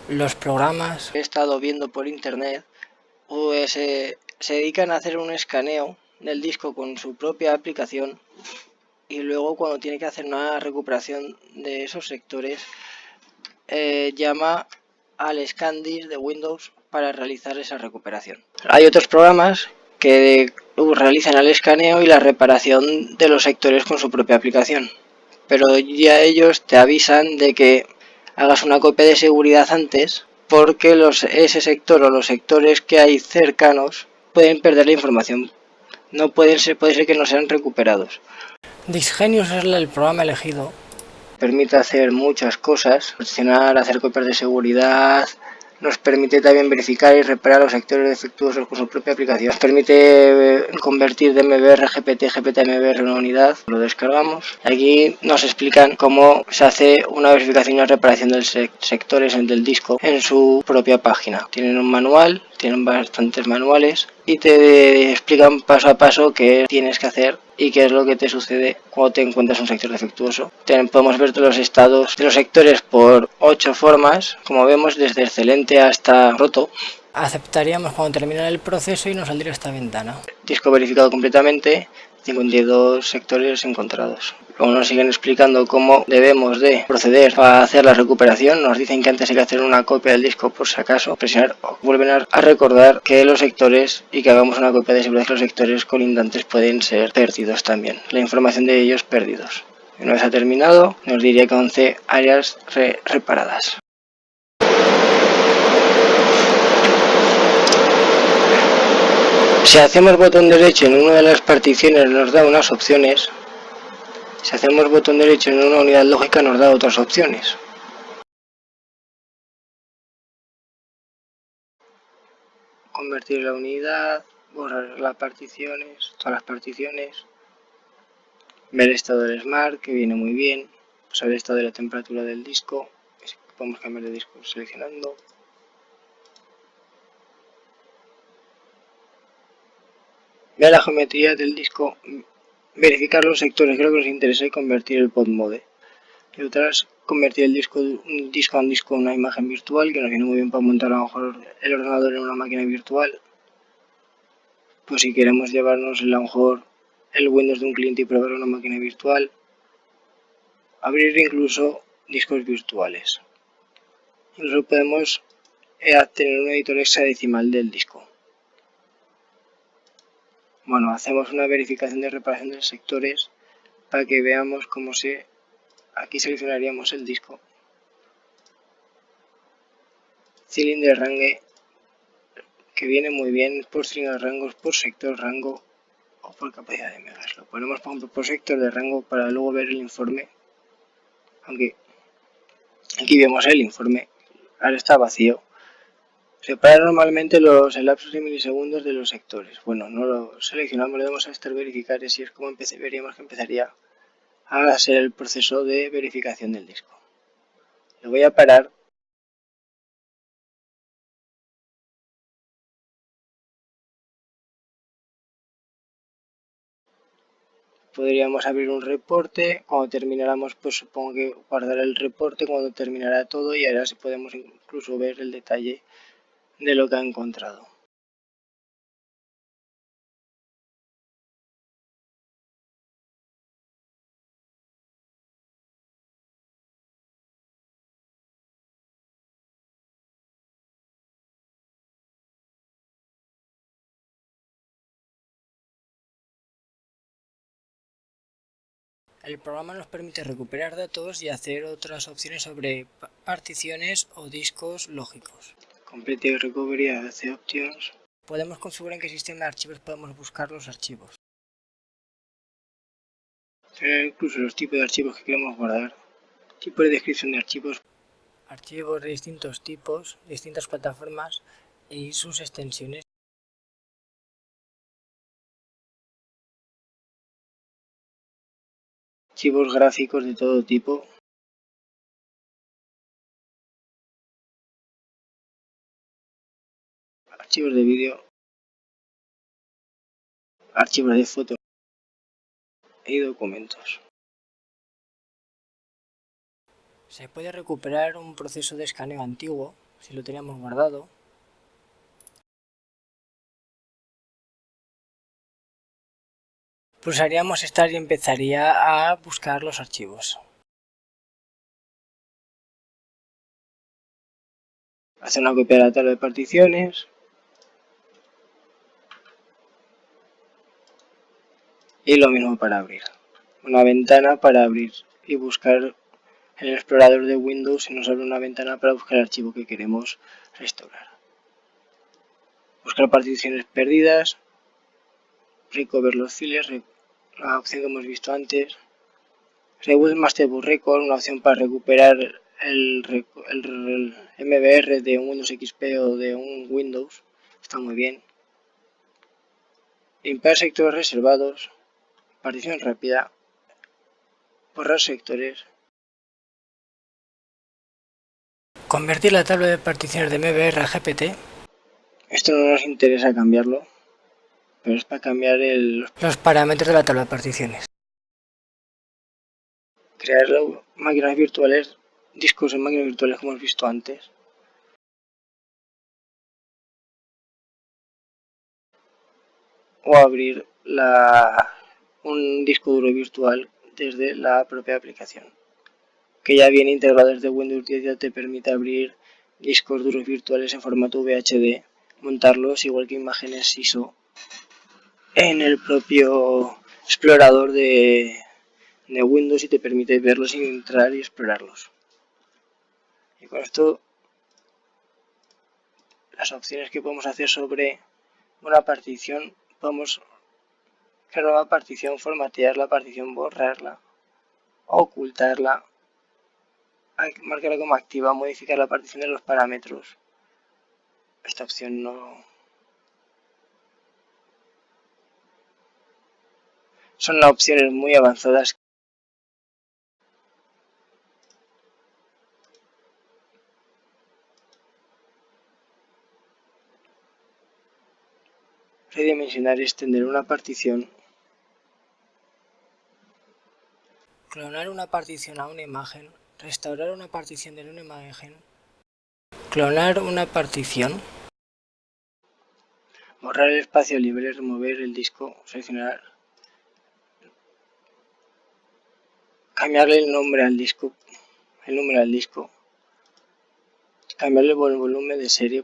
Los programas que he estado viendo por internet pues, se dedican a hacer un escaneo del disco con su propia aplicación y luego cuando tiene que hacer una recuperación de esos sectores llama al ScanDisk de Windows para realizar esa recuperación. Hay otros programas que realizan el escaneo y la reparación de los sectores con su propia aplicación, pero ya ellos te avisan de que hagas una copia de seguridad antes porque ese sector o los sectores que hay cercanos pueden perder la información. No puede ser que no sean recuperados. Disgenius es el programa elegido. Permite hacer muchas cosas, seleccionar, hacer copias de seguridad. Nos permite también verificar y reparar los sectores defectuosos con su propia aplicación. Nos permite convertir de MBR GPT, GPT MBR en una unidad. Lo descargamos. Aquí nos explican cómo se hace una verificación y una reparación de sectores del disco en su propia página. Tienen un manual, tienen bastantes manuales y te explican paso a paso qué tienes que hacer y qué es lo que te sucede cuando te encuentras un sector defectuoso. Podemos ver los estados de los sectores por 8 formas, como vemos, desde excelente hasta roto. Aceptaríamos cuando termine el proceso y nos saldría esta ventana. Disco verificado completamente, 52 sectores encontrados. Luego nos siguen explicando cómo debemos de proceder para hacer la recuperación. Nos dicen que antes hay que hacer una copia del disco por si acaso, presionar o vuelven a recordar que los sectores y que hagamos una copia de seguridad que los sectores colindantes pueden ser perdidos también. La información de ellos perdidos. Una vez ha terminado, nos diría que 11 áreas reparadas. Si hacemos botón derecho en una de las particiones nos da unas opciones. Si hacemos botón derecho en una unidad lógica nos da otras opciones. Convertir la unidad, borrar las particiones, todas las particiones. Ver el estado del Smart, que viene muy bien. Saber el estado de la temperatura del disco. Podemos cambiar de disco seleccionando. Ver la geometría del disco. Verificar los sectores, creo que nos interesa, y convertir el pod mode. Y otras, convertir el disco a un disco, una imagen virtual, que nos viene muy bien para montar a lo mejor el ordenador en una máquina virtual. Pues si queremos llevarnos a lo mejor el Windows de un cliente y probar una máquina virtual. Abrir incluso discos virtuales. Incluso podemos tener un editor hexadecimal del disco. Bueno, hacemos una verificación de reparación de los sectores para que veamos cómo se... Aquí seleccionaríamos el disco. Cylinder range, que viene muy bien por cilindros rangos, por sector rango o por capacidad de megas. Lo ponemos por ejemplo por sector de rango para luego ver el informe. Aunque aquí vemos el informe, ahora está vacío. Separa normalmente los lapsos de milisegundos de los sectores. Bueno, no lo seleccionamos, le damos a este verificar y así es como veríamos que empezaría a ser el proceso de verificación del disco. Le voy a parar. Podríamos abrir un reporte, cuando termináramos pues supongo que guardar el reporte cuando terminará todo y ahora sí podemos incluso ver el detalle de lo que ha encontrado. El programa nos permite recuperar datos y hacer otras opciones sobre particiones o discos lógicos. Complete Recovery hace Options. Podemos configurar en qué sistema de archivos podemos buscar los archivos. Tener incluso los tipos de archivos que queremos guardar. Tipo de descripción de archivos. Archivos de distintos tipos, distintas plataformas y sus extensiones. Archivos gráficos de todo tipo. Archivos de vídeo. Archivos de fotos y documentos. Se puede recuperar un proceso de escaneo antiguo, si lo teníamos guardado. Pulsaríamos Start y empezaría a buscar los archivos. Hacer una copia de la tabla de particiones. Y lo mismo para abrir. Una ventana para abrir y buscar en el explorador de Windows se nos abre una ventana para buscar el archivo que queremos restaurar. Buscar particiones perdidas. Recover los files, la opción que hemos visto antes. Reboot Masterboard Record, una opción para recuperar el MBR de un Windows XP o de un Windows. Está muy bien. Limpiar sectores reservados. Partición rápida. Borrar sectores. Convertir la tabla de particiones de MBR a GPT. Esto no nos interesa cambiarlo, pero es para cambiar los parámetros de la tabla de particiones. Crear máquinas virtuales, discos en máquinas virtuales como hemos visto antes. O abrir un disco duro virtual desde la propia aplicación, que ya viene integrado desde Windows 10, ya te permite abrir discos duros virtuales en formato VHD, montarlos igual que imágenes ISO en el propio explorador de Windows y te permite verlos sin entrar y explorarlos. Y con esto, las opciones que podemos hacer sobre una partición, podemos crear una partición, formatear la partición, borrarla, ocultarla, marcarla como activa, modificar la partición de los parámetros. Esta opción no... Son opciones muy avanzadas. Redimensionar y extender una partición. Clonar una partición a una imagen. Restaurar una partición de una imagen. Clonar una partición. Borrar el espacio libre, remover el disco, seleccionar. Cambiarle el nombre al disco. Cambiarle el volumen de serie.